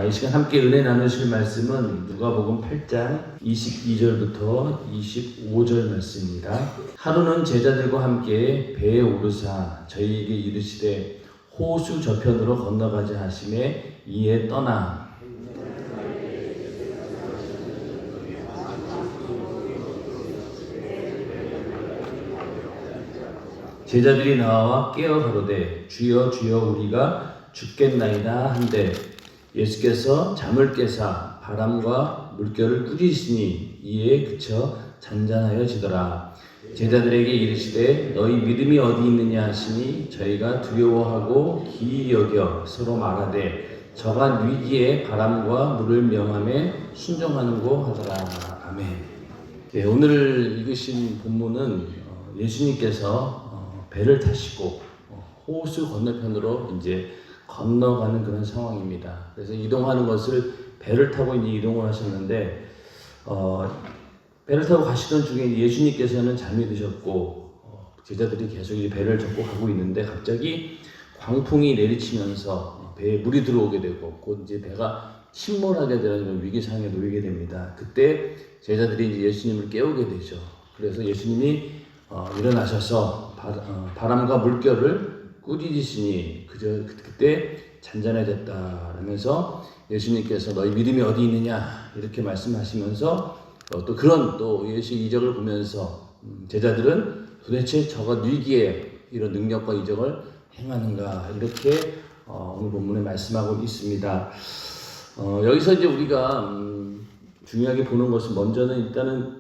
이 시간 함께 은혜 나누실 말씀은 누가복음 8장 22절부터 25절 말씀입니다. 하루는 제자들과 함께 배에 오르사 저희에게 이르시되 호수 저편으로 건너가자 하시매 이에 떠나 제자들이 나와 깨어 가로되 주여 주여 우리가 죽겠나이다 한데 예수께서 잠을 깨사 바람과 물결을 꾸짖으시니 이에 그쳐 잔잔하여지더라. 제자들에게 이르시되 너희 믿음이 어디 있느냐 하시니 저희가 두려워하고 기이 여겨 서로 말하되 저가 위기에 바람과 물을 명함에 순종하는고 하더라. 아멘. 네, 오늘 읽으신 본문은 예수님께서 배를 타시고 호수 건너편으로 이제 건너가는 그런 상황입니다. 그래서 이동하는 것을 배를 타고 이제 이동을 하셨는데 배를 타고 가시던 중에 예수님께서는 잠이 드셨고 제자들이 계속 이제 배를 젓고 가고 있는데 갑자기 광풍이 내리치면서 배에 물이 들어오게 되고 곧 이제 배가 침몰하게 되는 위기 상황에 놓이게 됩니다. 그때 제자들이 이제 예수님을 깨우게 되죠. 그래서 예수님이 일어나셔서 바람과 물결을 꾸짖으시니 그때 잔잔해졌다라면서 예수님께서 너희 믿음이 어디 있느냐 이렇게 말씀하시면서 또 그런 또 예수의 이적을 보면서 제자들은 도대체 저가 위기에 이런 능력과 이적을 행하는가 이렇게 오늘 본문에 말씀하고 있습니다. 여기서 이제 우리가 중요하게 보는 것은 먼저는 일단은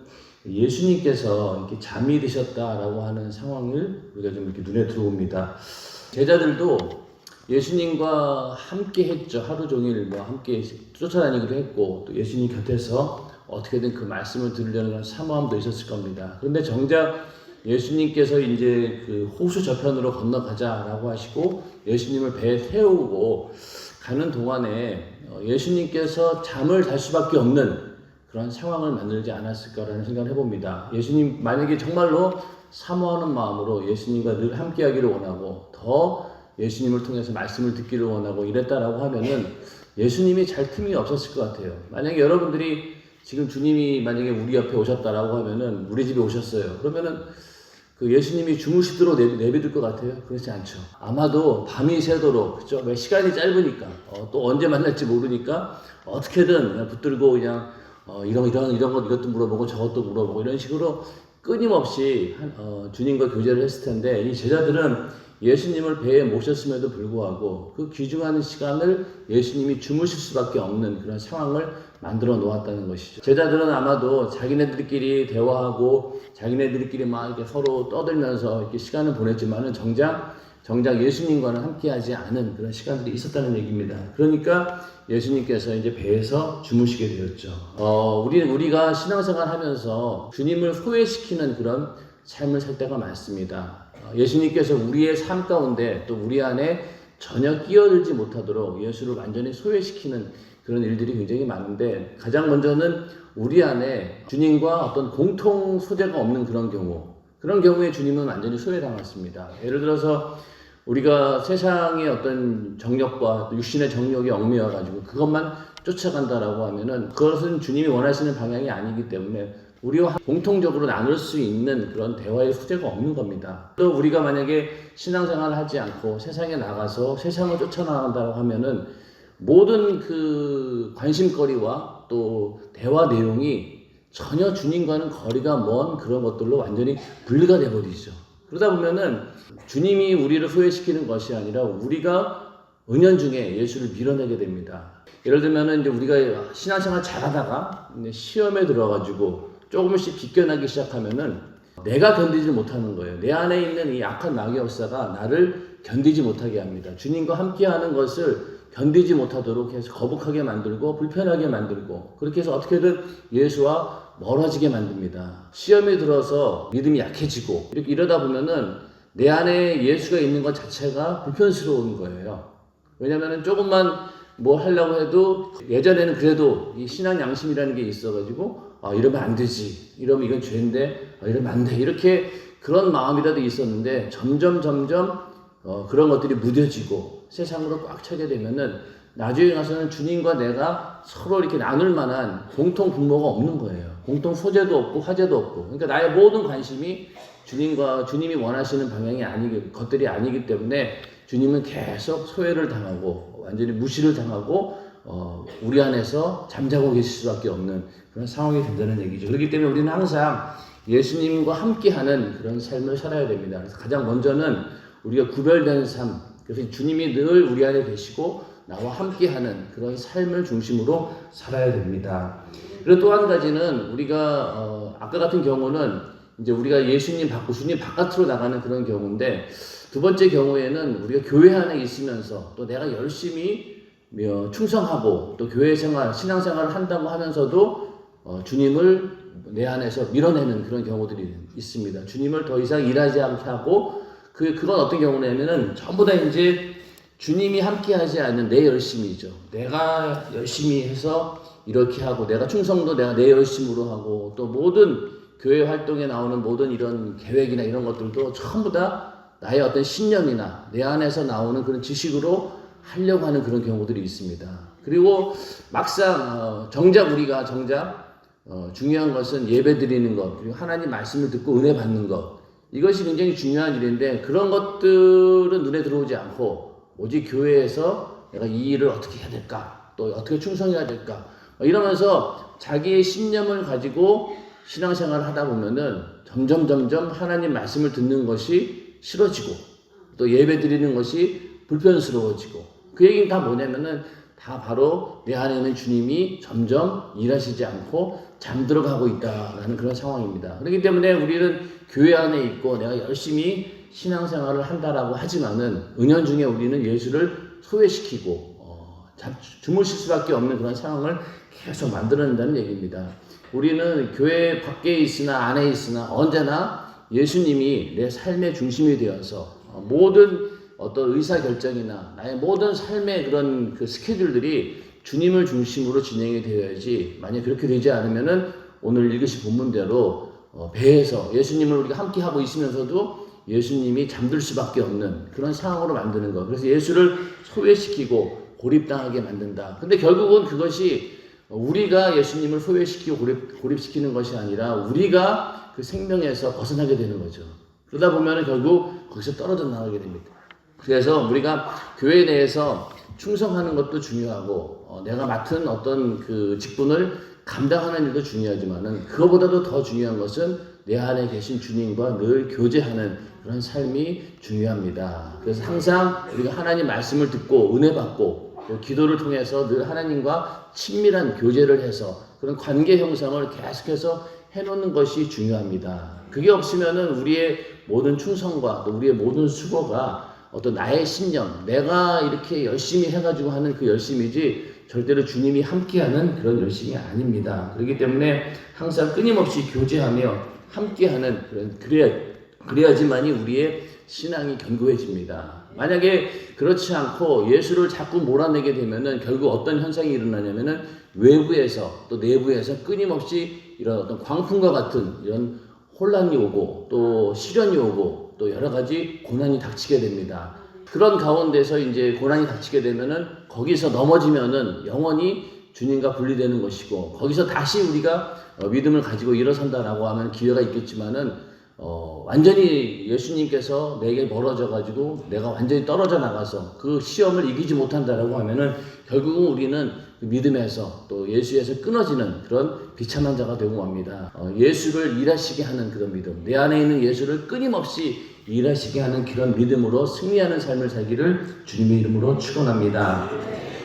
예수님께서 이렇게 잠이 드셨다라고 하는 상황을 우리가 좀 이렇게 눈에 들어옵니다. 제자들도 예수님과 함께 했죠. 하루 종일 함께 쫓아다니기도 했고 또 예수님 곁에서 어떻게든 그 말씀을 들으려는 사모함도 있었을 겁니다. 그런데 정작 예수님께서 이제 그 호수 저편으로 건너가자라고 하시고 예수님을 배에 태우고 가는 동안에 예수님께서 잠을 잘 수밖에 없는 그런 상황을 만들지 않았을까라는 생각을 해봅니다. 예수님 만약에 정말로 사모하는 마음으로 예수님과 늘 함께하기를 원하고 더 예수님을 통해서 말씀을 듣기를 원하고 이랬다라고 하면은 예수님이 잘 틈이 없었을 것 같아요. 만약에 여러분들이 지금 주님이 만약에 우리 옆에 오셨다라고 하면은 우리 집에 오셨어요. 그러면은 그 예수님이 주무시도록 내비둘 것 같아요? 그렇지 않죠. 아마도 밤이 새도록, 그죠? 왜 시간이 짧으니까, 또 언제 만날지 모르니까 어떻게든 그냥 붙들고 그냥 이런 것 이것도 물어보고 저것도 물어보고 이런 식으로 끊임없이 주님과 교제를 했을 텐데 이 제자들은 예수님을 배에 모셨음에도 불구하고 그 귀중한 시간을 예수님이 주무실 수밖에 없는 그런 상황을 만들어 놓았다는 것이죠. 제자들은 아마도 자기네들끼리 대화하고 자기네들끼리 막 이렇게 서로 떠들면서 이렇게 시간을 보냈지만은 정작 예수님과는 함께하지 않은 그런 시간들이 있었다는 얘기입니다. 그러니까 예수님께서 이제 배에서 주무시게 되었죠. 우리가 신앙생활 하면서 주님을 소외시키는 그런 삶을 살 때가 많습니다. 예수님께서 우리의 삶 가운데 또 우리 안에 전혀 끼어들지 못하도록 예수를 완전히 소외시키는 그런 일들이 굉장히 많은데 가장 먼저는 우리 안에 주님과 어떤 공통 소재가 없는 그런 경우에 주님은 완전히 소외당했습니다. 예를 들어서 우리가 세상의 어떤 정력과 육신의 정력에 얽매여가지고 그것만 쫓아간다라고 하면은 그것은 주님이 원하시는 방향이 아니기 때문에 우리와 공통적으로 나눌 수 있는 그런 대화의 소재가 없는 겁니다. 또 우리가 만약에 신앙생활을 하지 않고 세상에 나가서 세상을 쫓아나간다고 하면은 모든 그 관심거리와 또 대화 내용이 전혀 주님과는 거리가 먼 그런 것들로 완전히 분리가 돼버리죠. 그러다 보면은 주님이 우리를 소외시키는 것이 아니라 우리가 은연중에 예수를 밀어내게 됩니다. 예를 들면은 이제 우리가 신앙생활 잘하다가 시험에 들어가지고 조금씩 비껴나기 시작하면은 내가 견디지 못하는 거예요. 내 안에 있는 이 악한 마귀 역사가 나를 견디지 못하게 합니다. 주님과 함께하는 것을 견디지 못하도록 해서 거북하게 만들고 불편하게 만들고 그렇게 해서 어떻게든 예수와 멀어지게 만듭니다. 시험에 들어서 믿음이 약해지고 이러다 보면은 내 안에 예수가 있는 것 자체가 불편스러운 거예요. 왜냐면은 조금만 뭐 하려고 해도 예전에는 그래도 이 신앙 양심이라는 게 있어가지고 이러면 안 되지, 이러면 이건 죄인데 이러면 안 돼, 이렇게 그런 마음이라도 있었는데 점점 그런 것들이 무뎌지고 세상으로 꽉 차게 되면은 나중에 가서는 주님과 내가 서로 이렇게 나눌 만한 공통 분모가 없는 거예요. 공통 소재도 없고 화제도 없고. 그러니까 나의 모든 관심이 주님이 원하시는 방향이 것들이 아니기 때문에 주님은 계속 소외를 당하고 완전히 무시를 당하고 우리 안에서 잠자고 계실 수밖에 없는 그런 상황이 된다는 얘기죠. 그렇기 때문에 우리는 항상 예수님과 함께하는 그런 삶을 살아야 됩니다. 그래서 가장 먼저는 우리가 구별된 삶, 그래서 주님이 늘 우리 안에 계시고 나와 함께하는 그런 삶을 중심으로 살아야 됩니다. 그리고 또 한 가지는 우리가 아까 같은 경우는 이제 우리가 예수님 받고 주님 바깥으로 나가는 그런 경우인데, 두 번째 경우에는 우리가 교회 안에 있으면서 또 내가 열심히 충성하고 또 교회 생활, 신앙 생활을 한다고 하면서도 주님을 내 안에서 밀어내는 그런 경우들이 있습니다. 주님을 더 이상 일하지 않게 하고 그건 어떤 경우냐면은 전부 다 이제 주님이 함께하지 않는 내 열심이죠. 내가 열심히 해서 이렇게 하고 내가 충성도 내가 내 열심으로 하고 또 모든 교회 활동에 나오는 모든 이런 계획이나 이런 것들도 전부 다 나의 어떤 신념이나 내 안에서 나오는 그런 지식으로 하려고 하는 그런 경우들이 있습니다. 그리고 막상 우리가 중요한 것은 예배 드리는 것, 그리고 하나님 말씀을 듣고 은혜 받는 것, 이것이 굉장히 중요한 일인데 그런 것들은 눈에 들어오지 않고 오직 교회에서 내가 이 일을 어떻게 해야 될까, 또 어떻게 충성해야 될까 이러면서 자기의 신념을 가지고 신앙생활을 하다 보면은 점점 하나님 말씀을 듣는 것이 싫어지고 또 예배 드리는 것이 불편스러워지고, 그 얘기는 다 뭐냐면은 다 바로 내 안에 있는 주님이 점점 일하시지 않고 잠들어가고 있다라는 그런 상황입니다. 그렇기 때문에 우리는 교회 안에 있고 내가 열심히 신앙생활을 한다라고 하지만은 은연중에 우리는 예수를 소외시키고 주무실 수밖에 없는 그런 상황을 계속 만들어낸다는 얘기입니다. 우리는 교회 밖에 있으나 안에 있으나 언제나 예수님이 내 삶의 중심이 되어서 모든 어떤 의사결정이나 나의 모든 삶의 그런 그 스케줄들이 주님을 중심으로 진행이 되어야지, 만약 그렇게 되지 않으면은 오늘 읽으신 본문대로 배에서 예수님을 우리가 함께 하고 있으면서도 예수님이 잠들 수밖에 없는 그런 상황으로 만드는 것. 그래서 예수를 소외시키고 고립당하게 만든다. 근데 결국은 그것이 우리가 예수님을 소외시키고 고립시키는 것이 아니라 우리가 그 생명에서 벗어나게 되는 거죠. 그러다 보면 결국 거기서 떨어져 나가게 됩니다. 그래서 우리가 교회 내에서 충성하는 것도 중요하고 내가 맡은 어떤 그 직분을 감당하는 일도 중요하지만은 그거보다도 더 중요한 것은 내 안에 계신 주님과 늘 교제하는 그런 삶이 중요합니다. 그래서 항상 우리가 하나님 말씀을 듣고 은혜 받고 또 기도를 통해서 늘 하나님과 친밀한 교제를 해서 그런 관계 형성을 계속해서 해놓는 것이 중요합니다. 그게 없으면은 우리의 모든 충성과 또 우리의 모든 수고가 어떤 나의 신념, 내가 이렇게 열심히 해가지고 하는 그 열심이지 절대로 주님이 함께하는 그런 열심이 아닙니다. 그렇기 때문에 항상 끊임없이 교제하며 함께하는 그래야지만이 우리의 신앙이 견고해집니다. 만약에 그렇지 않고 예수를 자꾸 몰아내게 되면은 결국 어떤 현상이 일어나냐면은 외부에서 또 내부에서 끊임없이 이런 어떤 광풍과 같은 이런 혼란이 오고 또 시련이 오고 또 여러 가지 고난이 닥치게 됩니다. 그런 가운데서 이제 고난이 닥치게 되면은 거기서 넘어지면은 영원히 주님과 분리되는 것이고, 거기서 다시 우리가 믿음을 가지고 일어선다라고 하면 기회가 있겠지만은 완전히 예수님께서 내게 멀어져 가지고 내가 완전히 떨어져 나가서 그 시험을 이기지 못한다라고 하면은 결국은 우리는 그 믿음에서 또 예수에서 끊어지는 그런 비참한 자가 되고 맙니다. 예수를 일하시게 하는 그런 믿음, 내 안에 있는 예수를 끊임없이 일하시게 하는 그런 믿음으로 승리하는 삶을 살기를 주님의 이름으로 축원합니다.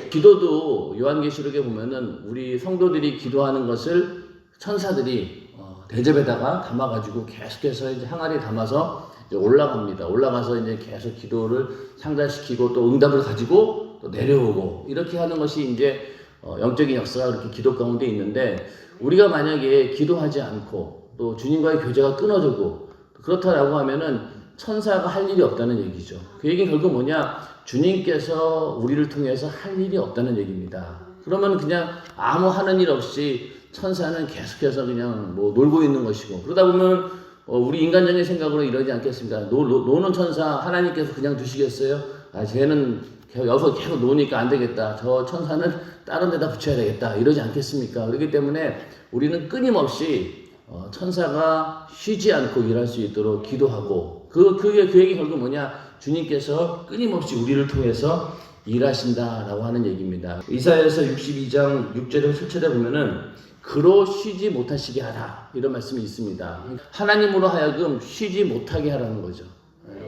기도도 요한계시록에 보면은 우리 성도들이 기도하는 것을 천사들이 대접에다가 담아가지고 계속해서 이제 항아리에 담아서 이제 올라갑니다. 올라가서 이제 계속 기도를 상달시키고 또 응답을 가지고 또 내려오고 이렇게 하는 것이 이제 영적인 역사가 그렇게 기도 가운데 있는데, 우리가 만약에 기도하지 않고 또 주님과의 교제가 끊어지고 그렇다라고 하면은 천사가 할 일이 없다는 얘기죠. 그 얘기는 결국 뭐냐? 주님께서 우리를 통해서 할 일이 없다는 얘기입니다. 그러면 그냥 아무 하는 일 없이 천사는 계속해서 그냥 뭐 놀고 있는 것이고, 그러다 보면 우리 인간적인 생각으로 이러지 않겠습니까? 노는 천사 하나님께서 그냥 두시겠어요? 쟤는 여기서 계속 놓으니까 안 되겠다. 저 천사는 다른 데다 붙여야 되겠다. 이러지 않겠습니까? 그렇기 때문에 우리는 끊임없이 천사가 쉬지 않고 일할 수 있도록 기도하고 그 얘기 결국 뭐냐? 주님께서 끊임없이 우리를 통해서 일하신다라고 하는 얘기입니다. 이사야서 62장 6절에 7절에 보면은 그로 쉬지 못하시게 하라 이런 말씀이 있습니다. 하나님으로 하여금 쉬지 못하게 하라는 거죠.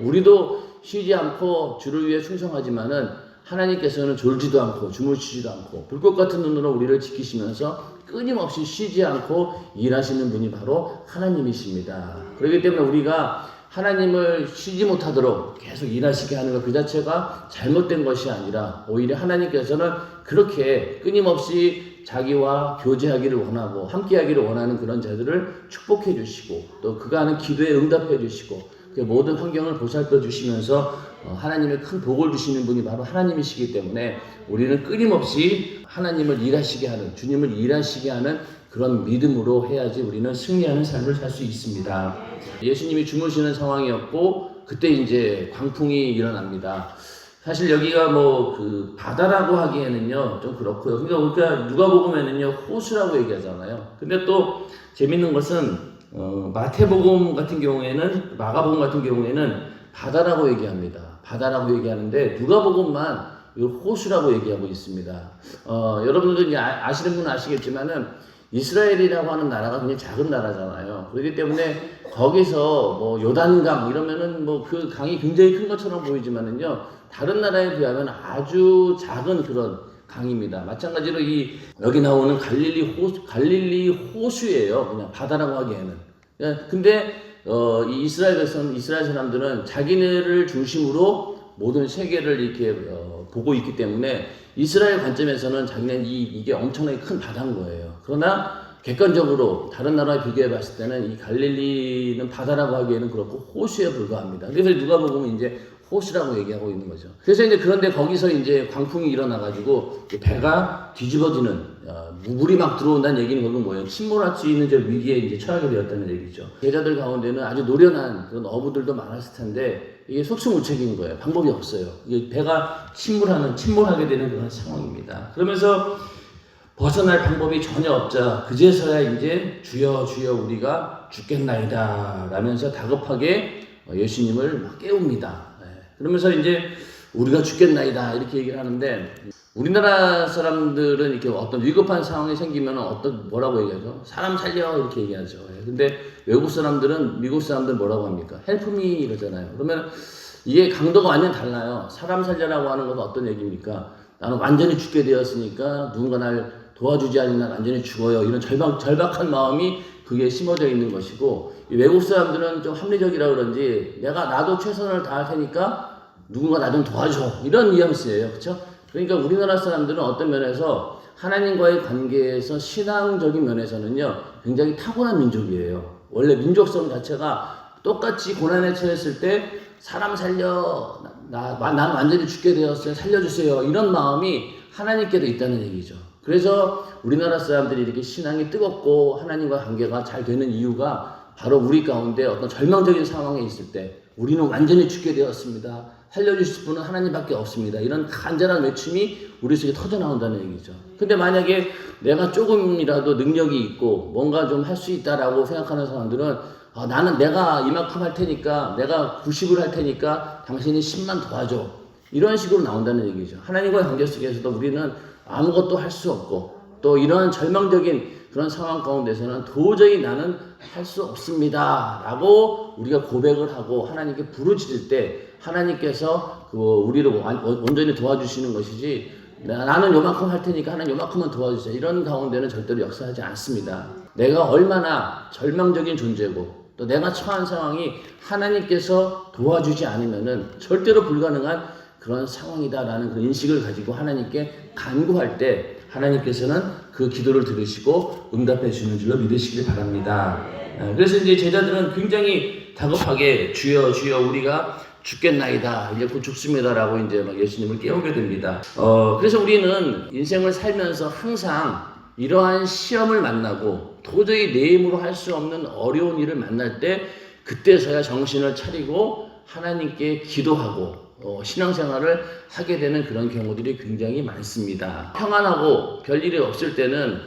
우리도 쉬지 않고 주를 위해 충성하지만은 하나님께서는 졸지도 않고 주무시지도 않고 불꽃 같은 눈으로 우리를 지키시면서 끊임없이 쉬지 않고 일하시는 분이 바로 하나님이십니다. 그렇기 때문에 우리가 하나님을 쉬지 못하도록 계속 일하시게 하는 것 그 자체가 잘못된 것이 아니라 오히려 하나님께서는 그렇게 끊임없이 자기와 교제하기를 원하고 함께하기를 원하는 그런 자들을 축복해 주시고 또 그가 하는 기도에 응답해 주시고 그 모든 환경을 보살펴 주시면서 하나님의 큰 복을 주시는 분이 바로 하나님이시기 때문에 우리는 끊임없이 하나님을 일하시게 하는 주님을 일하시게 하는 그런 믿음으로 해야지 우리는 승리하는 삶을 살 수 있습니다. 예수님이 주무시는 상황이었고 그때 이제 광풍이 일어납니다. 사실 여기가 뭐 그 바다라고 하기에는요 좀 그렇고요. 그러니까 누가복음에는요 호수라고 얘기하잖아요. 근데 또 재밌는 것은 마태복음 같은 경우에는 마가복음 같은 경우에는 바다라고 얘기합니다. 바다라고 얘기하는데 누가복음만 호수라고 얘기하고 있습니다. 여러분들 이제 아시는 분은 아시겠지만은 이스라엘이라고 하는 나라가 굉장히 작은 나라잖아요. 그렇기 때문에 거기서 뭐 요단강 이러면은 뭐 그 강이 굉장히 큰 것처럼 보이지만은요 다른 나라에 비하면 아주 작은 그런 강입니다. 마찬가지로 여기 나오는 갈릴리 호수예요. 그냥 바다라고 하기에는. 근데 이 이스라엘 사람들은 자기네를 중심으로 모든 세계를 이렇게 보고 있기 때문에 이스라엘 관점에서는 자기는 이게 엄청나게 큰 바다인 거예요. 그러나 객관적으로 다른 나라에 비교해 봤을 때는 이 갈릴리는 바다라고 하기에는 그렇고 호수에 불과합니다. 그래서 누가복음은 이제 호수라고 얘기하고 있는 거죠. 그래서 이제 그런데 거기서 이제 광풍이 일어나가지고 배가 뒤집어지는 물이 막 들어온다는 얘기는 그건 뭐예요? 침몰할 수 있는 위기에 이제 처하게 되었다는 얘기죠. 제자들 가운데는 아주 노련한 그런 어부들도 많았을 텐데 이게 속수무책인 거예요. 방법이 없어요. 이게 배가 침몰하게 되는 그런 상황입니다. 그러면서 벗어날 방법이 전혀 없자 그제서야 이제 주여 주여 우리가 죽겠나이다 라면서 다급하게 예수님을 막 깨웁니다. 그러면서 이제 우리가 죽겠나이다 이렇게 얘기를 하는데 우리나라 사람들은 이렇게 어떤 위급한 상황이 생기면 뭐라고 얘기하죠? 사람 살려 이렇게 얘기하죠. 근데 외국 사람들은 미국 사람들 뭐라고 합니까? Help me 이러잖아요. 그러면 이게 강도가 완전 달라요. 사람 살려라고 하는 것은 어떤 얘기입니까? 나는 완전히 죽게 되었으니까 누군가 날 도와주지 않으면 난 완전히 죽어요. 이런 절박한 마음이 그게 심어져 있는 것이고 외국 사람들은 좀 합리적이라 그런지 나도 최선을 다할 테니까 누군가 나 좀 도와줘 이런 뉘앙스예요. 그렇죠? 그러니까 우리나라 사람들은 어떤 면에서 하나님과의 관계에서 신앙적인 면에서는요 굉장히 타고난 민족이에요. 원래 민족성 자체가 똑같이 고난에 처했을 때 사람 살려 난 완전히 죽게 되었어요 살려주세요 이런 마음이 하나님께도 있다는 얘기죠. 그래서 우리나라 사람들이 이렇게 신앙이 뜨겁고 하나님과 관계가 잘 되는 이유가 바로 우리 가운데 어떤 절망적인 상황에 있을 때 우리는 완전히 죽게 되었습니다. 살려주실 분은 하나님밖에 없습니다. 이런 간절한 외침이 우리 속에 터져나온다는 얘기죠. 근데 만약에 내가 조금이라도 능력이 있고 뭔가 좀 할 수 있다라고 생각하는 사람들은 나는 내가 이만큼 할 테니까 내가 90을 할 테니까 당신이 10만 도와줘. 이런 식으로 나온다는 얘기죠. 하나님과의 관계 속에서도 우리는 아무것도 할 수 없고 또 이런 절망적인 그런 상황 가운데서는 도저히 나는 할 수 없습니다 라고 우리가 고백을 하고 하나님께 부르짖을 때 하나님께서 우리를 온전히 도와주시는 것이지 나는 요만큼 할 테니까 하나님 요만큼만 도와주세요 이런 가운데는 절대로 역사하지 않습니다. 내가 얼마나 절망적인 존재고 또 내가 처한 상황이 하나님께서 도와주지 않으면은 절대로 불가능한 그런 상황이다라는 그 인식을 가지고 하나님께 간구할 때 하나님께서는 그 기도를 들으시고 응답해 주시는 줄로 믿으시길 바랍니다. 그래서 이제 제자들은 굉장히 다급하게 주여 주여 우리가 죽겠나이다 이제 곧 죽습니다라고 이제 막 예수님을 깨우게 됩니다. 그래서 우리는 인생을 살면서 항상 이러한 시험을 만나고 도저히 내 힘으로 할 수 없는 어려운 일을 만날 때 그때서야 정신을 차리고 하나님께 기도하고 신앙생활을 하게 되는 그런 경우들이 굉장히 많습니다. 평안하고 별일이 없을 때는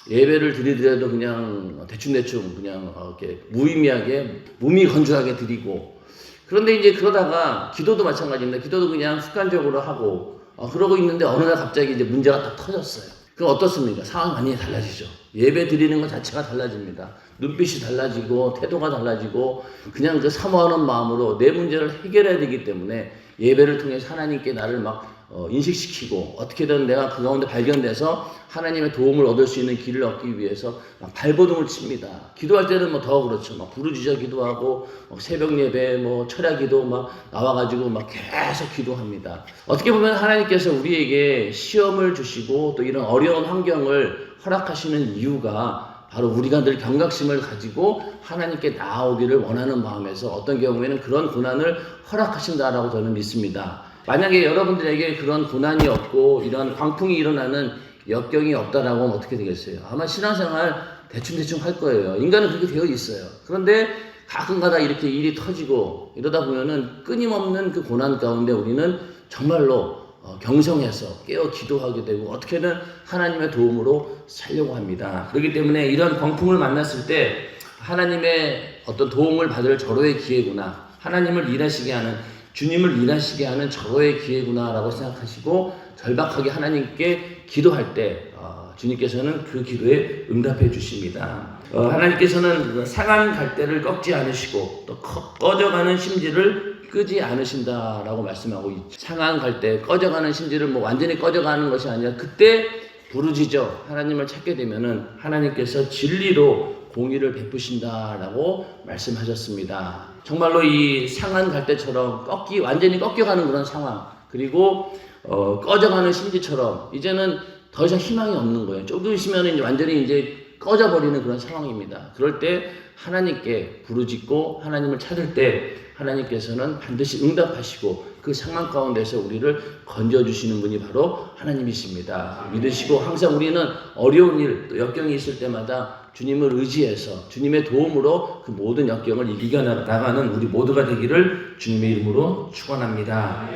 예배를 드리더라도 그냥 대충대충 그냥 이렇게 무의미하게 무미건조하게 드리고, 그런데 이제 그러다가 기도도 마찬가지입니다. 기도도 그냥 습관적으로 하고 그러고 있는데 어느 날 갑자기 이제 문제가 딱 터졌어요. 그럼 어떻습니까? 상황이 많이 달라지죠. 예배 드리는 것 자체가 달라집니다. 눈빛이 달라지고 태도가 달라지고 그냥 그 사모하는 마음으로 내 문제를 해결해야 되기 때문에 예배를 통해서 하나님께 나를 막 인식시키고 어떻게든 내가 그 가운데 발견돼서 하나님의 도움을 얻을 수 있는 길을 얻기 위해서 막 발버둥을 칩니다. 기도할 때는 뭐 더 그렇죠. 막 부르짖어 기도하고 새벽 예배 철야 기도 막 나와가지고 막 계속 기도합니다. 어떻게 보면 하나님께서 우리에게 시험을 주시고 또 이런 어려운 환경을 허락하시는 이유가 바로 우리가 늘 경각심을 가지고 하나님께 나아오기를 원하는 마음에서 어떤 경우에는 그런 고난을 허락하신다라고 저는 믿습니다. 만약에 여러분들에게 그런 고난이 없고 이런 광풍이 일어나는 역경이 없다라고 하면 어떻게 되겠어요? 아마 신앙생활 대충대충 할 거예요. 인간은 그렇게 되어 있어요. 그런데 가끔가다 이렇게 일이 터지고 이러다 보면은 끊임없는 그 고난 가운데 우리는 정말로 경성해서 깨어 기도하게 되고 어떻게든 하나님의 도움으로 살려고 합니다. 그렇기 때문에 이런 광풍을 만났을 때 하나님의 어떤 도움을 받을 절호의 기회구나, 하나님을 일하시게 하는, 주님을 일하시게 하는 절호의 기회구나라고 생각하시고 절박하게 하나님께 기도할 때 주님께서는 그 기도에 응답해 주십니다. 하나님께서는 상한 갈대를 꺾지 않으시고 또 꺼져가는 심지를 끄지 않으신다라고 말씀하고 있죠. 상한 갈대, 꺼져가는 심지를 완전히 꺼져가는 것이 아니라 그때 부르짖어 하나님을 찾게 되면은 하나님께서 진리로 공의를 베푸신다라고 말씀하셨습니다. 정말로 이 상한 갈대처럼 완전히 꺾여가는 그런 상황, 그리고 꺼져가는 심지처럼 이제는 더 이상 희망이 없는 거예요. 조금 있으면 이제 완전히 이제 꺼져버리는 그런 상황입니다. 그럴 때 하나님께 부르짖고 하나님을 찾을 때 하나님께서는 반드시 응답하시고 그 상황 가운데서 우리를 건져주시는 분이 바로 하나님이십니다. 믿으시고 항상 우리는 어려운 일, 또 역경이 있을 때마다 주님을 의지해서 주님의 도움으로 그 모든 역경을 이겨나가는 우리 모두가 되기를 주님의 이름으로 축원합니다.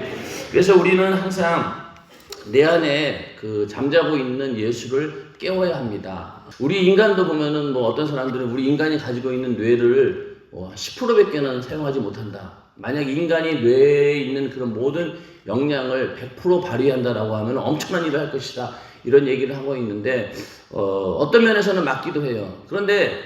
그래서 우리는 항상 내 안에 그 잠자고 있는 예수를 깨워야 합니다. 우리 인간도 보면은 어떤 사람들은 우리 인간이 가지고 있는 뇌를 10%밖에는 사용하지 못한다. 만약 인간이 뇌에 있는 그런 모든 역량을 100% 발휘한다라고 하면 엄청난 일을 할 것이다. 이런 얘기를 하고 있는데 어떤 면에서는 맞기도 해요. 그런데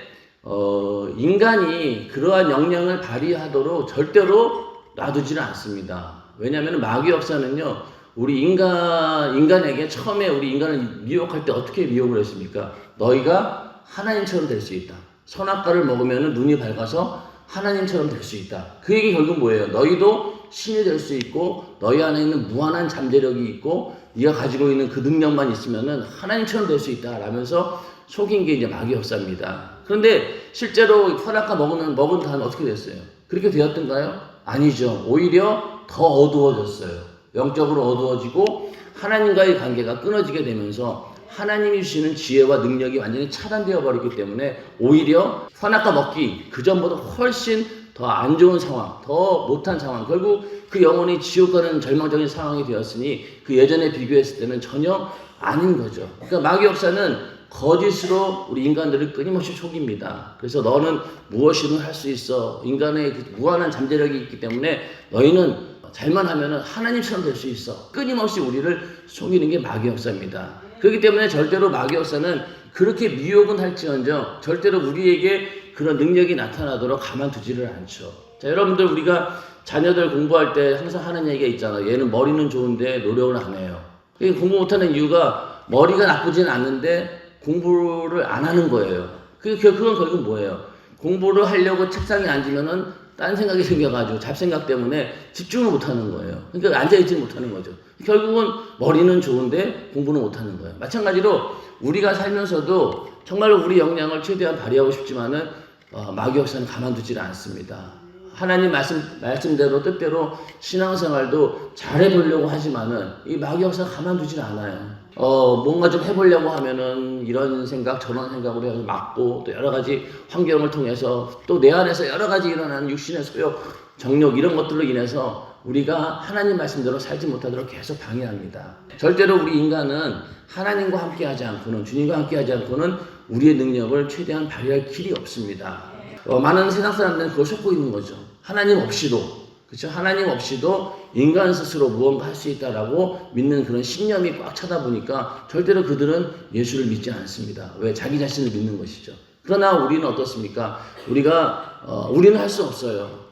인간이 그러한 역량을 발휘하도록 절대로 놔두지는 않습니다. 왜냐하면 마귀 역사는요, 우리 인간에게 처음에 우리 인간을 미혹할 때 어떻게 미혹을 했습니까? 너희가 하나님처럼 될 수 있다. 선악과를 먹으면 눈이 밝아서 하나님처럼 될 수 있다. 그 얘기 결국 뭐예요? 너희도 신이 될 수 있고 너희 안에 있는 무한한 잠재력이 있고 네가 가지고 있는 그 능력만 있으면은 하나님처럼 될 수 있다 라면서 속인 게 이제 마귀 역사입니다. 그런데 실제로 선악과 먹은 다음에 어떻게 됐어요? 그렇게 되었던가요? 아니죠. 오히려 더 어두워졌어요. 영적으로 어두워지고 하나님과의 관계가 끊어지게 되면서 하나님이 주시는 지혜와 능력이 완전히 차단되어 버렸기 때문에 오히려 선악과 먹기 그 전보다 훨씬 더 안 좋은 상황, 더 못한 상황, 결국 그 영혼이 지옥 가는 절망적인 상황이 되었으니 그 예전에 비교했을 때는 전혀 아닌 거죠. 그러니까 마귀 역사는 거짓으로 우리 인간들을 끊임없이 속입니다. 그래서 너는 무엇이든 할 수 있어. 인간의 그 무한한 잠재력이 있기 때문에 너희는 잘만 하면은 하나님처럼 될 수 있어. 끊임없이 우리를 속이는 게 마귀 역사입니다. 그렇기 때문에 절대로 마귀 역사는 그렇게 미혹은 할지언정 절대로 우리에게 그런 능력이 나타나도록 가만두지를 않죠. 자, 여러분들 우리가 자녀들 공부할 때 항상 하는 얘기가 있잖아요. 얘는 머리는 좋은데 노력을 안 해요. 공부 못하는 이유가 머리가 나쁘지는 않는데 공부를 안 하는 거예요. 그건 결국 뭐예요? 공부를 하려고 책상에 앉으면은 딴 생각이 생겨가지고 잡생각 때문에 집중을 못하는 거예요. 그러니까 앉아있지 못하는 거죠. 결국은 머리는 좋은데 공부는 못하는 거예요. 마찬가지로 우리가 살면서도 정말로 우리 역량을 최대한 발휘하고 싶지만은 마귀 역사는 가만두질 않습니다. 하나님 말씀대로 뜻대로 신앙생활도 잘해보려고 하지만은 이 마귀 역사가 가만두질 않아요. 뭔가 좀 해보려고 하면은 이런 생각 저런 생각으로 해서 막고 또 여러 가지 환경을 통해서 또 내 안에서 여러 가지 일어나는 육신의 소욕, 정욕 이런 것들로 인해서 우리가 하나님 말씀대로 살지 못하도록 계속 방해합니다. 절대로 우리 인간은 하나님과 함께하지 않고는, 주님과 함께하지 않고는 우리의 능력을 최대한 발휘할 길이 없습니다. 많은 세상 사람들은 그걸 속고 있는 거죠. 하나님 없이도, 그렇죠? 하나님 없이도 인간 스스로 무언가 할 수 있다라고 믿는 그런 신념이 꽉 차다 보니까 절대로 그들은 예수를 믿지 않습니다. 왜? 자기 자신을 믿는 것이죠. 그러나 우리는 어떻습니까? 우리는 할 수 없어요.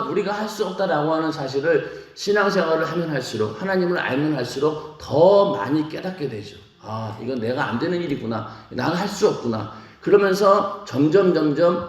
우리가 할 수 없다라고 하는 사실을 신앙생활을 하면 할수록, 하나님을 알면 할수록 더 많이 깨닫게 되죠. 이건 내가 안 되는 일이구나. 나는 할 수 없구나. 그러면서 점점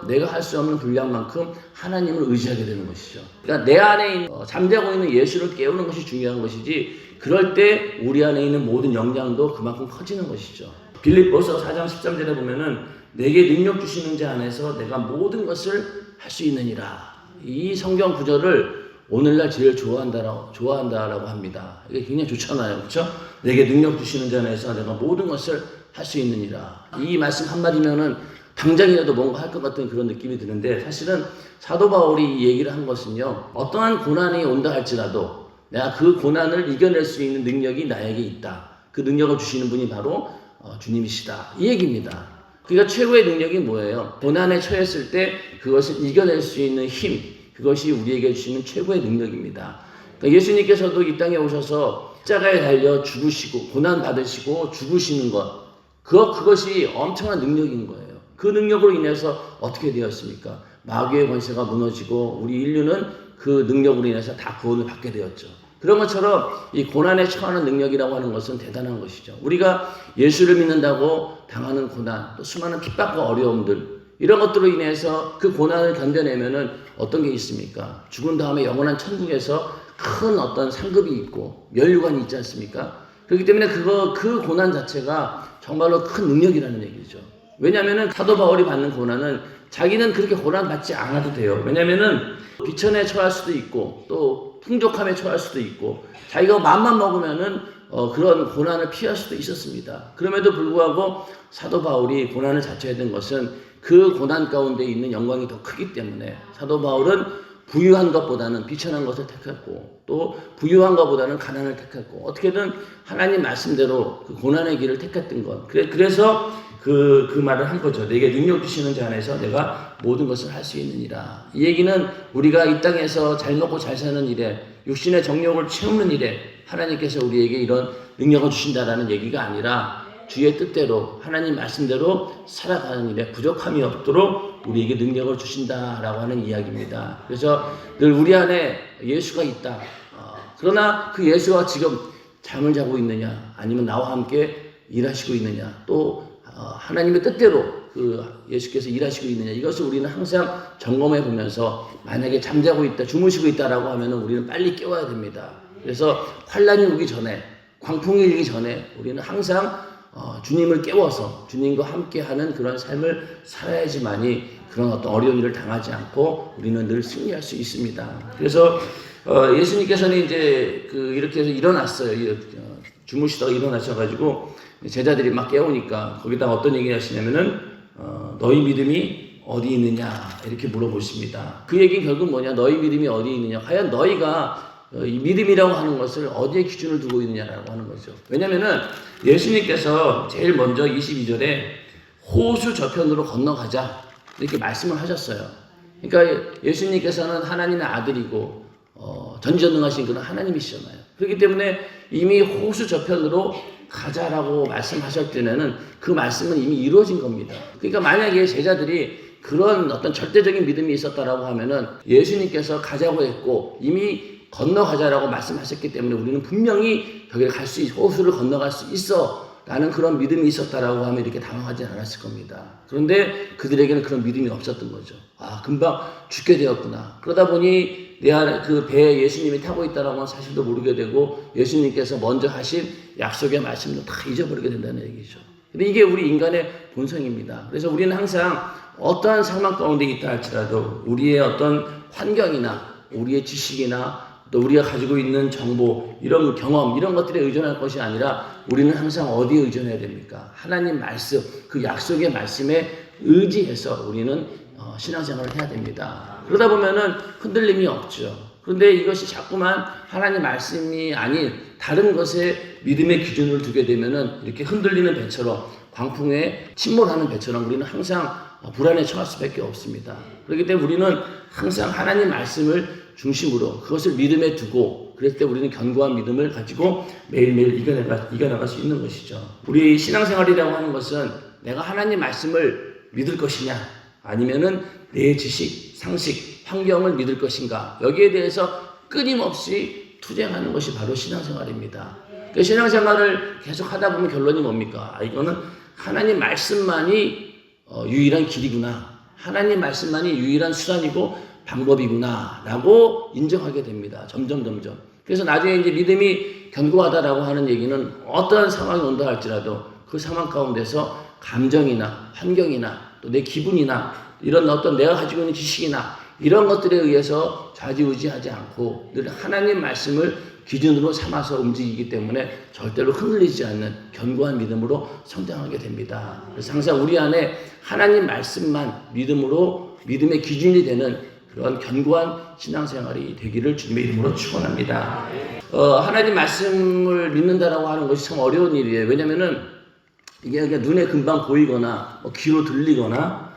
내가 할 수 없는 분량만큼 하나님을 의지하게 되는 것이죠. 그러니까 내 안에 잠자고 있는 예수를 깨우는 것이 중요한 것이지, 그럴 때 우리 안에 있는 모든 영향도 그만큼 커지는 것이죠. 빌립보서 4장 13절에 보면은 내게 능력 주시는 자 안에서 내가 모든 것을 할 수 있느니라. 이 성경 구절을 오늘날 제일 좋아한다라고 합니다. 이게 굉장히 좋잖아요. 그렇죠? 내게 능력 주시는 자 안에서 내가 모든 것을 할 수 있느니라. 이 말씀 한마디면은 당장이라도 뭔가 할 것 같은 그런 느낌이 드는데, 사실은 사도 바울이 이 얘기를 한 것은요, 어떠한 고난이 온다 할지라도 내가 그 고난을 이겨낼 수 있는 능력이 나에게 있다. 그 능력을 주시는 분이 바로 주님이시다. 이 얘기입니다. 그러니까 최고의 능력이 뭐예요? 고난에 처했을 때 그것을 이겨낼 수 있는 힘, 그것이 우리에게 주시는 최고의 능력입니다. 그러니까 예수님께서도 이 땅에 오셔서 십자가에 달려 죽으시고 고난 받으시고 죽으시는 것, 그것이 엄청난 능력인 거예요. 그 능력으로 인해서 어떻게 되었습니까? 마귀의 권세가 무너지고 우리 인류는 그 능력으로 인해서 다 구원을 받게 되었죠. 그런 것처럼 이 고난에 처하는 능력이라고 하는 것은 대단한 것이죠. 우리가 예수를 믿는다고 당하는 고난, 또 수많은 핍박과 어려움들, 이런 것들로 인해서 그 고난을 견뎌내면은 어떤 게 있습니까? 죽은 다음에 영원한 천국에서 큰 어떤 상급이 있고 면류관이 있지 않습니까? 그렇기 때문에 그 고난 자체가 정말로 큰 능력이라는 얘기죠. 왜냐하면은 사도 바울이 받는 고난은 자기는 그렇게 고난 받지 않아도 돼요. 왜냐하면은 비천에 처할 수도 있고 또 풍족함에 처할 수도 있고 자기가 맘만 먹으면은 그런 고난을 피할 수도 있었습니다. 그럼에도 불구하고 사도 바울이 고난을 자처해야 된 것은 그 고난 가운데 있는 영광이 더 크기 때문에 사도 바울은 부유한 것보다는 비천한 것을 택했고 또 부유한 것보다는 가난을 택했고 어떻게든 하나님 말씀대로 그 고난의 길을 택했던 것. 그래서 그 말을 한 거죠. 내게 능력 주시는 자 안에서 내가 모든 것을 할 수 있느니라. 이 얘기는 우리가 이 땅에서 잘 먹고 잘 사는 일에 육신의 정욕을 채우는 일에 하나님께서 우리에게 이런 능력을 주신다라는 얘기가 아니라 주의 뜻대로 하나님 말씀대로 살아가는 일에 부족함이 없도록 우리에게 능력을 주신다라고 하는 이야기입니다. 그래서 늘 우리 안에 예수가 있다. 그러나 그 예수가 지금 잠을 자고 있느냐 아니면 나와 함께 일하시고 있느냐 또 하나님의 뜻대로 그 예수께서 일하시고 있느냐 이것을 우리는 항상 점검해 보면서 만약에 잠자고 있다 주무시고 있다라고 하면 우리는 빨리 깨워야 됩니다. 그래서 환란이 오기 전에 광풍이 일기 전에 우리는 항상 주님을 깨워서 주님과 함께하는 그런 삶을 살아야지만이 그런 어떤 어려운 일을 당하지 않고 우리는 늘 승리할 수 있습니다. 그래서 예수님께서는 이제 이렇게 해서 일어났어요. 주무시다가 일어나셔가지고 제자들이 막 깨우니까 거기다 어떤 얘기를 하시냐면은 너희 믿음이 어디 있느냐 이렇게 물어보십니다. 그 얘기는 결국 뭐냐? 너희 믿음이 어디 있느냐? 과연 너희가 이 믿음이라고 하는 것을 어디에 기준을 두고 있느냐라고 하는 거죠. 왜냐면은 예수님께서 제일 먼저 22절에 호수 저편으로 건너가자 이렇게 말씀을 하셨어요. 그러니까 예수님께서는 하나님의 아들이고 전지전능하신 그런 하나님이시잖아요. 그렇기 때문에 이미 호수 저편으로 가자라고 말씀하실 때는 그 말씀은 이미 이루어진 겁니다. 그러니까 만약에 제자들이 그런 어떤 절대적인 믿음이 있었다라고 하면은 예수님께서 가자고 했고 이미 건너가자라고 말씀하셨기 때문에 우리는 분명히 거기를 호수를 건너갈 수 있어 라는 그런 믿음이 있었다라고 하면 이렇게 당황하지 않았을 겁니다. 그런데 그들에게는 그런 믿음이 없었던 거죠. 금방 죽게 되었구나. 그러다 보니 내 안에 그 배에 예수님이 타고 있다라고 하는 사실도 모르게 되고 예수님께서 먼저 하신 약속의 말씀도 다 잊어버리게 된다는 얘기죠. 근데 이게 우리 인간의 본성입니다. 그래서 우리는 항상 어떠한 상황 가운데 있다 할지라도 우리의 어떤 환경이나 우리의 지식이나 또 우리가 가지고 있는 정보, 이런 경험, 이런 것들에 의존할 것이 아니라 우리는 항상 어디에 의존해야 됩니까? 하나님 말씀, 그 약속의 말씀에 의지해서 우리는 신앙생활을 해야 됩니다. 그러다 보면은 흔들림이 없죠. 그런데 이것이 자꾸만 하나님 말씀이 아닌 다른 것에 믿음의 기준을 두게 되면은 이렇게 흔들리는 배처럼 광풍에 침몰하는 배처럼 우리는 항상 불안에 처할 수밖에 없습니다. 그렇기 때문에 우리는 항상 하나님 말씀을 중심으로 그것을 믿음에 두고 그랬을 때 우리는 견고한 믿음을 가지고 매일매일 이겨나갈 수 있는 것이죠. 우리 신앙생활이라고 하는 것은 내가 하나님 말씀을 믿을 것이냐 아니면은 내 지식, 상식, 환경을 믿을 것인가 여기에 대해서 끊임없이 투쟁하는 것이 바로 신앙생활입니다. 그 신앙생활을 계속 하다 보면 결론이 뭡니까? 이거는 하나님 말씀만이 유일한 길이구나. 하나님 말씀만이 유일한 수단이고 방법이구나 라고 인정하게 됩니다. 점점. 그래서 나중에 이제 믿음이 견고하다라고 하는 얘기는 어떠한 상황이 온다 할지라도 그 상황 가운데서 감정이나 환경이나 또 내 기분이나 이런 어떤 내가 가지고 있는 지식이나 이런 것들에 의해서 좌지우지하지 않고 늘 하나님 말씀을 기준으로 삼아서 움직이기 때문에 절대로 흔들리지 않는 견고한 믿음으로 성장하게 됩니다. 그래서 항상 우리 안에 하나님 말씀만 믿음의 기준이 되는 그런 견고한 신앙생활이 되기를 주님의 이름으로 축원합니다. 하나님 말씀을 믿는다라고 하는 것이 참 어려운 일이에요. 왜냐면은 이게 그냥 눈에 금방 보이거나 귀로 들리거나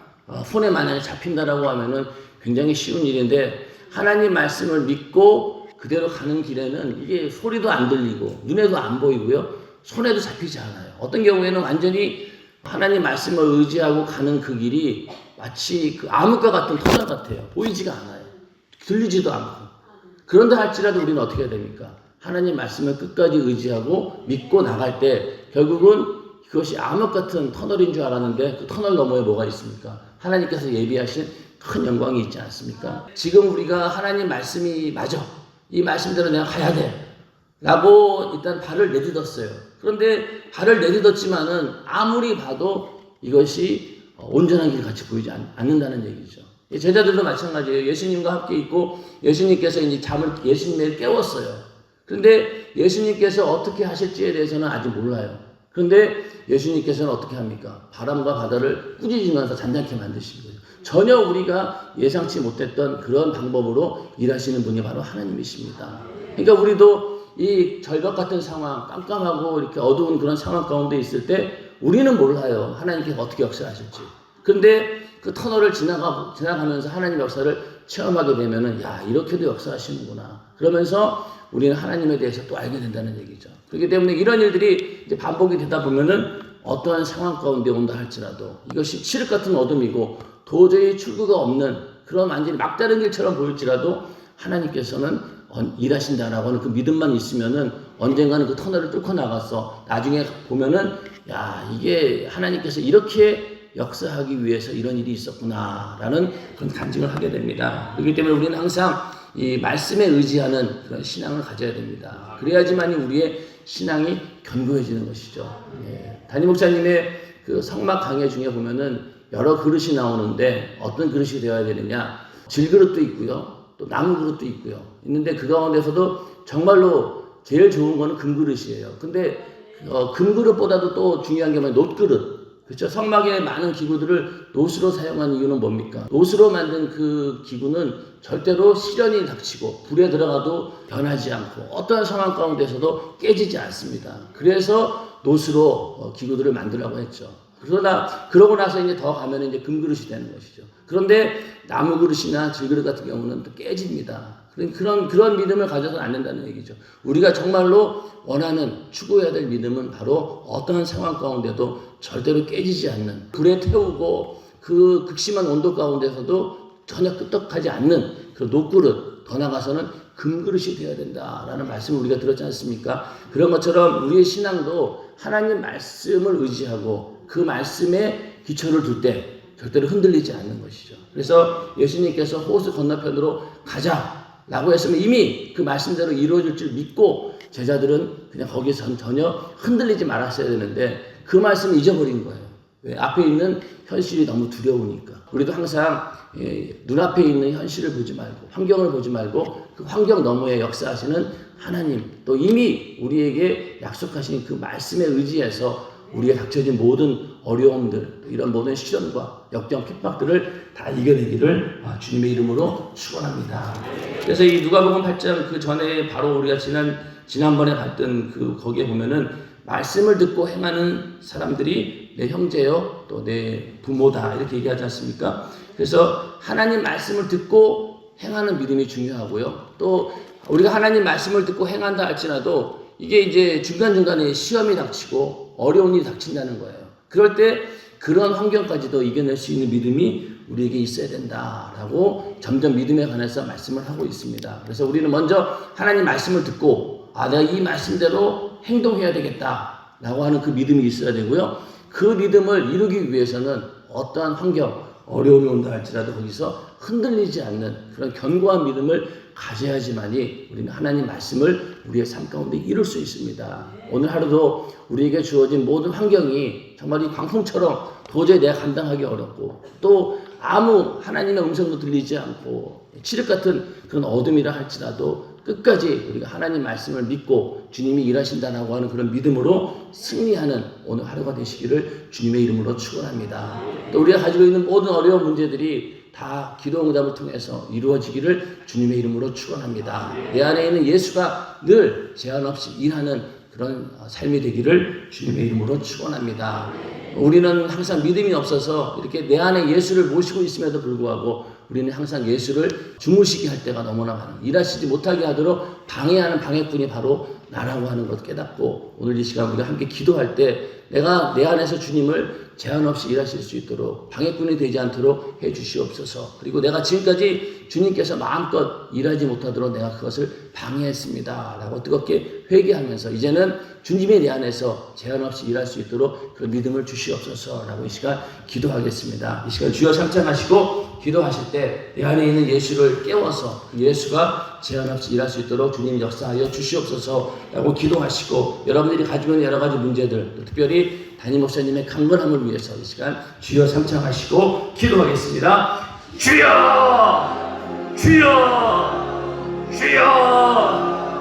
손에 만약에 잡힌다라고 하면은 굉장히 쉬운 일인데 하나님 말씀을 믿고 그대로 가는 길에는 이게 소리도 안 들리고 눈에도 안 보이고요. 손에도 잡히지 않아요. 어떤 경우에는 완전히 하나님 말씀을 의지하고 가는 그 길이 마치 그 암흑과 같은 터널 같아요. 보이지가 않아요. 들리지도 않고. 그런다 할지라도 우리는 어떻게 해야 됩니까? 하나님 말씀을 끝까지 의지하고 믿고 나갈 때 결국은 그것이 암흑 같은 터널인 줄 알았는데 그 터널 너머에 뭐가 있습니까? 하나님께서 예비하신 큰 영광이 있지 않습니까? 지금 우리가 하나님 말씀이 맞아. 이 말씀대로 내가 가야 돼. 라고 일단 발을 내딛었어요. 그런데 발을 내딛었지만은 아무리 봐도 이것이 온전한 길 같이 보이지 않는다는 얘기죠. 제자들도 마찬가지예요. 예수님과 함께 있고 예수님께서 이제 예수님을 깨웠어요. 그런데 예수님께서 어떻게 하실지에 대해서는 아직 몰라요. 그런데 예수님께서는 어떻게 합니까? 바람과 바다를 꾸짖으면서 잔잔케 만드시는 거죠. 전혀 우리가 예상치 못했던 그런 방법으로 일하시는 분이 바로 하나님이십니다. 그러니까 우리도 이 절벽 같은 상황, 깜깜하고 이렇게 어두운 그런 상황 가운데 있을 때 우리는 몰라요. 하나님께서 어떻게 역사하실지. 그런데 그 터널을 지나가면서 하나님 역사를 체험하게 되면은 야, 이렇게도 역사하시는구나. 그러면서 우리는 하나님에 대해서 또 알게 된다는 얘기죠. 그렇기 때문에 이런 일들이 이제 반복이 되다 보면은 어떠한 상황 가운데 온다 할지라도 이것이 칠흑 같은 어둠이고 도저히 출구가 없는 그런 완전히 막다른 길처럼 보일지라도 하나님께서는 일하신다라고 하는 그 믿음만 있으면은 언젠가는 그 터널을 뚫고 나가서 나중에 보면은 야, 이게 하나님께서 이렇게 역사하기 위해서 이런 일이 있었구나라는 그런 간증을 하게 됩니다. 그렇기 때문에 우리는 항상 이 말씀에 의지하는 그런 신앙을 가져야 됩니다. 그래야지만이 우리의 신앙이 견고해지는 것이죠. 담임 목사님의 그 성막 강해 중에 보면은 여러 그릇이 나오는데 어떤 그릇이 되어야 되느냐? 질그릇도 있고요. 또 나무 그릇도 있고요. 있는데 그 가운데서도 정말로 제일 좋은 거는 금그릇이에요. 근데 금그릇보다도 또 중요한 게 뭐냐면 놋그릇. 그렇죠? 성막에 많은 기구들을 놋으로 사용한 이유는 뭡니까? 놋으로 만든 그 기구는 절대로 시련이 닥치고 불에 들어가도 변하지 않고 어떠한 상황 가운데서도 깨지지 않습니다. 그래서 놋으로 기구들을 만들라고 했죠. 그러고 나서 이제 더 가면 이제 금그릇이 되는 것이죠. 그런데 나무 그릇이나 질그릇 같은 경우는 또 깨집니다. 그런 믿음을 가져서는 안 된다는 얘기죠. 우리가 정말로 원하는 추구해야 될 믿음은 바로 어떠한 상황 가운데도 절대로 깨지지 않는 불에 태우고 그 극심한 온도 가운데서도 전혀 끄떡하지 않는 그런 놋그릇 더 나가서는 금그릇이 되어야 된다라는 말씀을 우리가 들었지 않습니까? 그런 것처럼 우리의 신앙도 하나님 말씀을 의지하고 그 말씀에 기초를 둘 때 절대로 흔들리지 않는 것이죠. 그래서 예수님께서 호수 건너편으로 가자라고 했으면 이미 그 말씀대로 이루어질 줄 믿고 제자들은 그냥 거기서 전혀 흔들리지 말았어야 되는데 그 말씀을 잊어버린 거예요. 왜? 앞에 있는 현실이 너무 두려우니까. 우리도 항상 눈앞에 있는 현실을 보지 말고 환경을 보지 말고 그 환경 너머에 역사하시는 하나님 또 이미 우리에게 약속하신 그 말씀에 의지해서 우리가 닥쳐진 모든 어려움들, 이런 모든 시련과 역경 핍박들을 다 이겨내기를 주님의 이름으로 축원합니다. 그래서 이 누가복음 8장 그 전에 바로 우리가 지난번에 봤던 그 거기에 보면은 말씀을 듣고 행하는 사람들이 내 형제요 또 내 부모다 이렇게 얘기하지 않습니까? 그래서 하나님 말씀을 듣고 행하는 믿음이 중요하고요. 또 우리가 하나님 말씀을 듣고 행한다 할지라도 이게 이제 중간중간에 시험이 닥치고 어려운 일이 닥친다는 거예요. 그럴 때 그런 환경까지도 이겨낼 수 있는 믿음이 우리에게 있어야 된다라고 점점 믿음에 관해서 말씀을 하고 있습니다. 그래서 우리는 먼저 하나님 말씀을 듣고 내가 이 말씀대로 행동해야 되겠다라고 하는 그 믿음이 있어야 되고요. 그 믿음을 이루기 위해서는 어떠한 환경, 어려움이 온다 할지라도 거기서 흔들리지 않는 그런 견고한 믿음을 가져야지만이 우리는 하나님 말씀을 우리의 삶 가운데 이룰 수 있습니다. 오늘 하루도 우리에게 주어진 모든 환경이 정말 이 광풍처럼 도저히 내가 감당하기 어렵고 또 아무 하나님의 음성도 들리지 않고 칠흑 같은 그런 어둠이라 할지라도 끝까지 우리가 하나님 말씀을 믿고 주님이 일하신다라고 하는 그런 믿음으로 승리하는 오늘 하루가 되시기를 주님의 이름으로 축원합니다. 또 우리가 가지고 있는 모든 어려운 문제들이 다 기도 응답을 통해서 이루어지기를 주님의 이름으로 축원합니다. 내 안에 있는 예수가 늘 제한 없이 일하는 그런 삶이 되기를 주님의 이름으로 축원합니다. 우리는 항상 믿음이 없어서 이렇게 내 안에 예수를 모시고 있음에도 불구하고 우리는 항상 예수를 주무시게 할 때가 너무나 많아요. 일하시지 못하게 하도록 방해하는 방해꾼이 바로 나라고 하는 것 깨닫고 오늘 이 시간 우리가 함께 기도할 때 내가 내 안에서 주님을 제한 없이 일하실 수 있도록 방해꾼이 되지 않도록 해 주시옵소서. 그리고 내가 지금까지 주님께서 마음껏 일하지 못하도록 내가 그것을 방해했습니다 라고 뜨겁게 회개하면서 이제는 주님이 내 안에서 제한 없이 일할 수 있도록 그 믿음을 주시옵소서 라고 이 시간 기도하겠습니다. 이 시간 주여 상창하시고 기도하실 때 내 안에 있는 예수를 깨워서 예수가 제한 없이 일할 수 있도록 주님 역사하여 주시옵소서 라고 기도하시고 여러분들이 가지고 있는 여러 가지 문제들 또 특별히 담임 목사님의 강건함을 위해서 이 시간 주여 상창하시고 기도하겠습니다. 주여 주여 주여